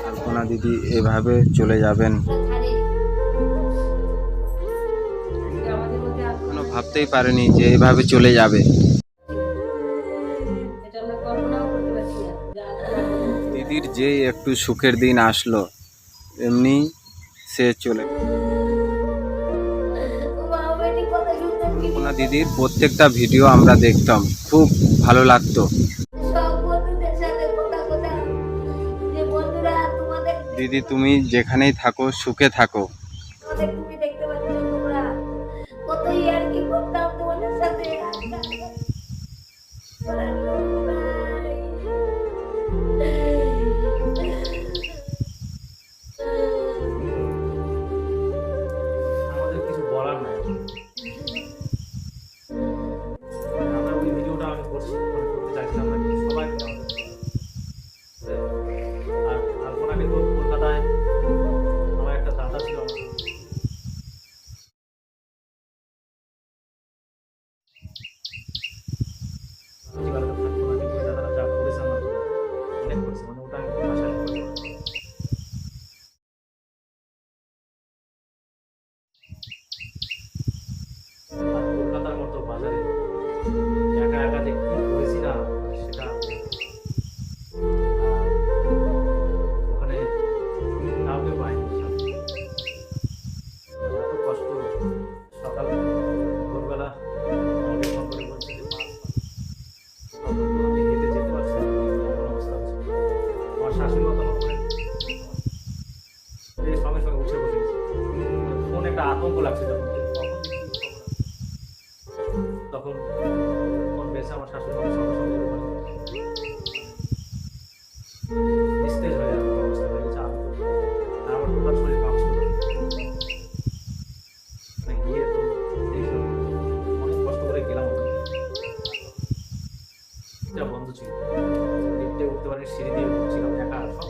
আলপনা দিদি এভাবে চলে যাবেন কোনো ভাবতেই পারেনি যে এভাবে চলে যাবে। দিদির যে একটু সুখের দিন আসলো এমনি সে চলে। আলপনা দিদির প্রত্যেকটা ভিডিও আমরা দেখতাম, খুব ভালো লাগতো। দিদি তুমি যেখানেই থাকো সুখে থাকো। আমাদের কিছু বলার নাই। আমরা ওই ভিডিওটা আমি করছি, আমি করতে চাইছিলাম না, কিন্তু সবাই মিলে আমাদের আর আলপনা কিন্তু কলকাতায় আমার একটা দাদা ছিল, জীবাণুতে থাকতো না, কিন্তু ওই দাদাটা যা করেছে আমার জন্য, অনেক করেছে, মানে ওটা আমি ভাষায় বলতে পারবো না। আর কলকাতার মতো বাজারে একা একা যে কি করেছি না, সেটা ওখানে কাউকে পাইনি সাথে। এত কষ্ট। সকাল ভোরবেলা আমাকে ফোন করে বলছে যে বাস তখন তো আমি হেঁটে যেতে পারছি না, এমন অবস্থা হচ্ছে। আমার শাশুড়ি মা তখন করে সঙ্গে সঙ্গে উঠে বসে গেছে। ফোন একটা আতঙ্ক লাগছে যখন, কখন যে কি খবর আসে। তখন ফোন পেয়েছে আমার শাশুড়ি মাকে, সঙ্গে সঙ্গে নিস্তেজ হয়ে যাওয়ার মতো অবস্থা হয়ে গেছে। আমি তো আর আমার টোটাল শরীর কাঁপছিল। মানে গিয়ে তো দেখলাম, অনেক কষ্ট করে গেলাম ওখানে। লিফটটা বন্ধ ছিল, লিফটে উঠতে পারিনি, সিঁড়ি দিয়ে উঠছিলাম একা, সব